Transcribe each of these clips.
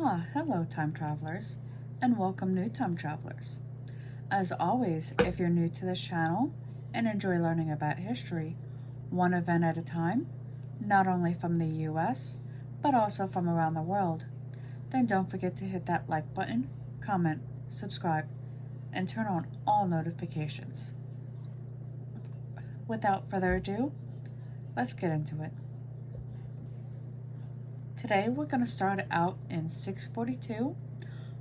Hello, time travelers, and welcome, new time travelers. As always, if you're new to this channel and enjoy learning about history, one event at a time, not only from the US, but also from around the world, then don't forget to hit that like button, comment, subscribe, and turn on all notifications. Without further ado, let's get into it. Today we're going to start out in 642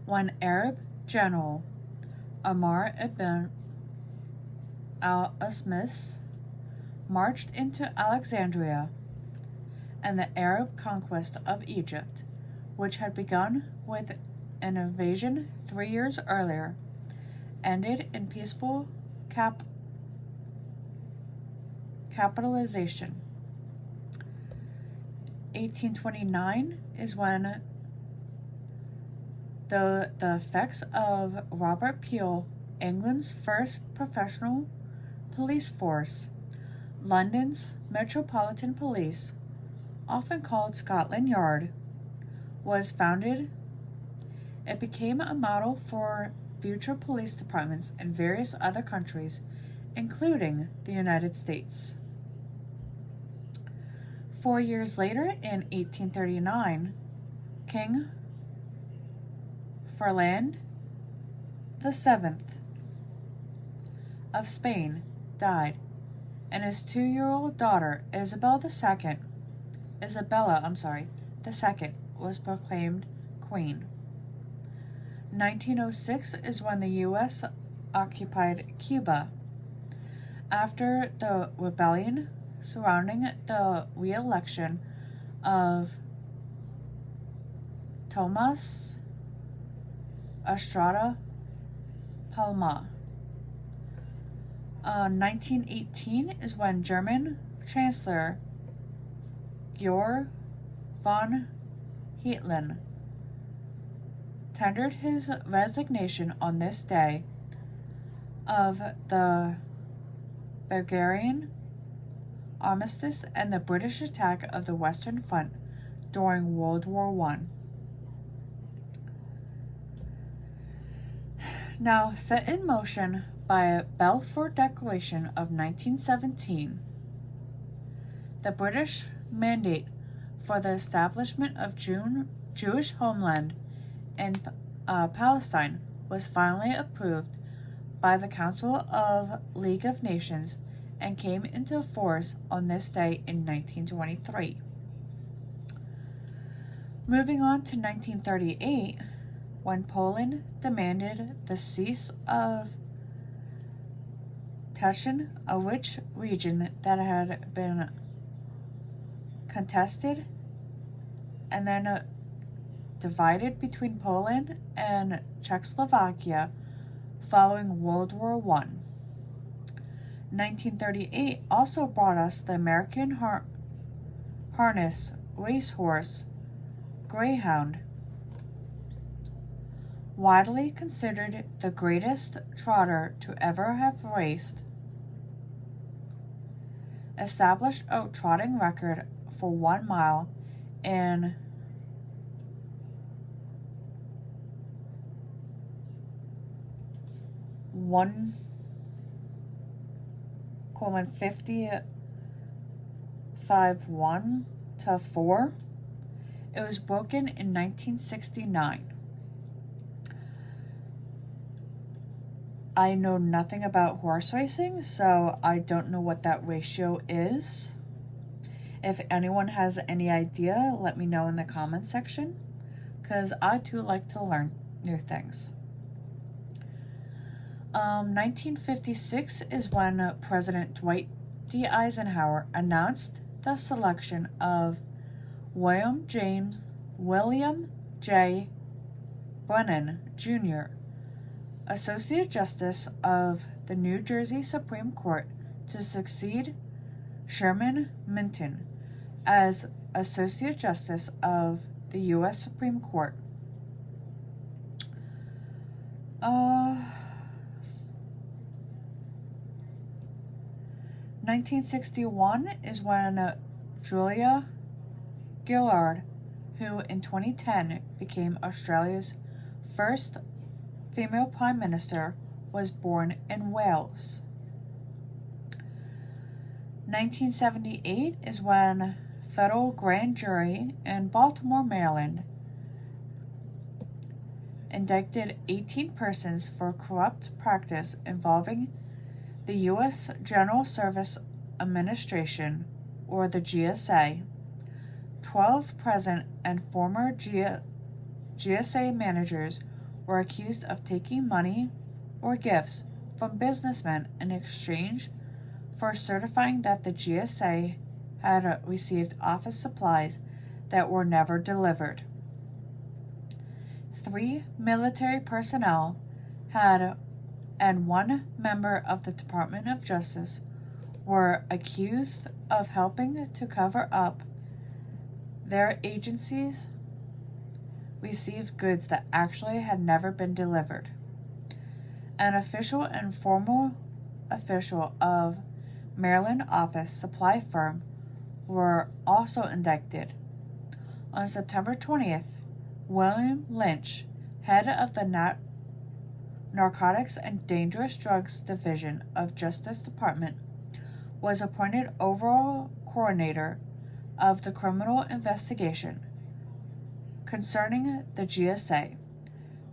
when Arab general Amr ibn al-Asmis marched into Alexandria, and the Arab conquest of Egypt, which had begun with an invasion 3 years earlier, ended in peaceful capitalization. 1829 is when the effects of Robert Peel, England's first professional police force, London's Metropolitan Police, often called Scotland Yard, was founded. It became a model for future police departments in various other countries, including the United States. 4 years later, in 1839, King Ferdinand VII of Spain died, and his 2-year-old daughter Isabella II was proclaimed queen. 1906 is when the U.S. occupied Cuba. After the rebellion surrounding the re-election of Tomas Estrada Palma. 1918 is when German Chancellor Georg von Hitler tendered his resignation on this day of the Bulgarian armistice and the British attack of the Western Front during World War I. Now, set in motion by a Balfour Declaration of 1917, the British mandate for the establishment of Jewish homeland in Palestine was finally approved by the Council of League of Nations and came into force on this day in 1923. Moving on to 1938, when Poland demanded the cease of tension, a rich region that had been contested and then divided between Poland and Czechoslovakia following World War I. 1938 also brought us the American harness racehorse Greyhound, widely considered the greatest trotter to ever have raced, established a trotting record for 1 mile in 1:55.1 to 4. It was broken in 1969. I know nothing about horse racing, so I don't know what that ratio is. If anyone has any idea, let me know in the comments section, because I too like to learn new things. 1956 is when President Dwight D. Eisenhower announced the selection of William J. Brennan, Jr., Associate Justice of the New Jersey Supreme Court, to succeed Sherman Minton as Associate Justice of the U.S. Supreme Court. 1961 is when Julia Gillard who in 2010 became Australia's first female Prime Minister, was born in Wales. 1978 is when federal grand jury in Baltimore, Maryland indicted 18 persons for corrupt practice involving the U.S. General Service Administration, or the GSA. 12 present and former GSA managers were accused of taking money or gifts from businessmen in exchange for certifying that the GSA had received office supplies that were never delivered. 3 military personnel and 1 member of the Department of Justice were accused of helping to cover up their agencies received goods that actually had never been delivered. An official and former official of Maryland office supply firm were also indicted. On September 20th, William Lynch, head of the Narcotics and Dangerous Drugs Division of Justice Department, was appointed overall coordinator of the criminal investigation concerning the GSA.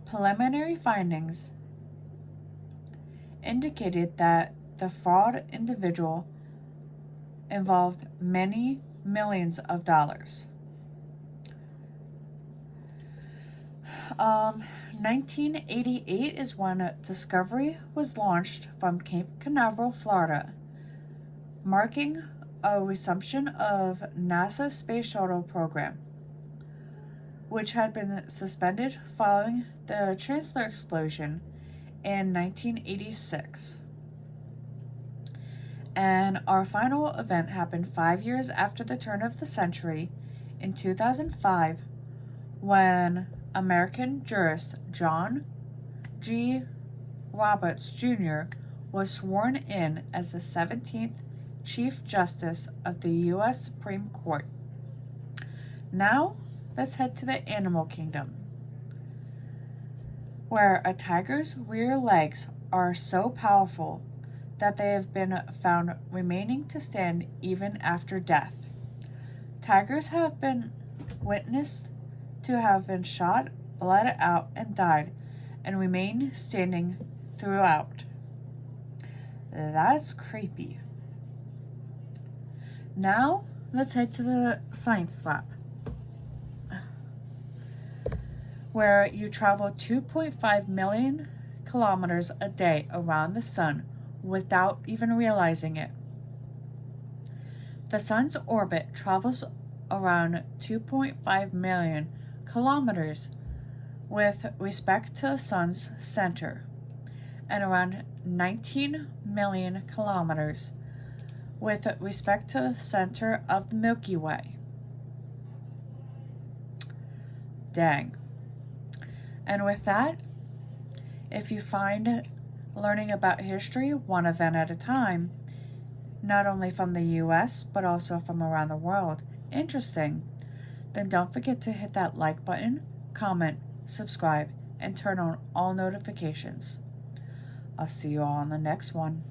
Preliminary findings indicated that the fraud individual involved many millions of dollars. 1988 is when Discovery was launched from Cape Canaveral, Florida, marking a resumption of NASA's Space Shuttle program, which had been suspended following the Chancellor explosion in 1986. And our final event happened 5 years after the turn of the century, in 2005, when American jurist John G. Roberts Jr. was sworn in as the 17th Chief Justice of the U.S. Supreme Court. Now, let's head to the animal kingdom, where a tiger's rear legs are so powerful that they have been found remaining to stand even after death. Tigers have been witnessed to have been shot, bled out, and died, and remain standing throughout. That's creepy. Now, let's head to the science lab, where you travel 2.5 million kilometers a day around the sun without even realizing it. The sun's orbit travels around 2.5 million kilometers with respect to the sun's center, and around 19 million kilometers with respect to the center of the Milky Way. Dang. And with that, if you find learning about history one event at a time, not only from the US but also from around the world, interesting, then don't forget to hit that like button, comment, subscribe, and turn on all notifications. I'll see you all on the next one.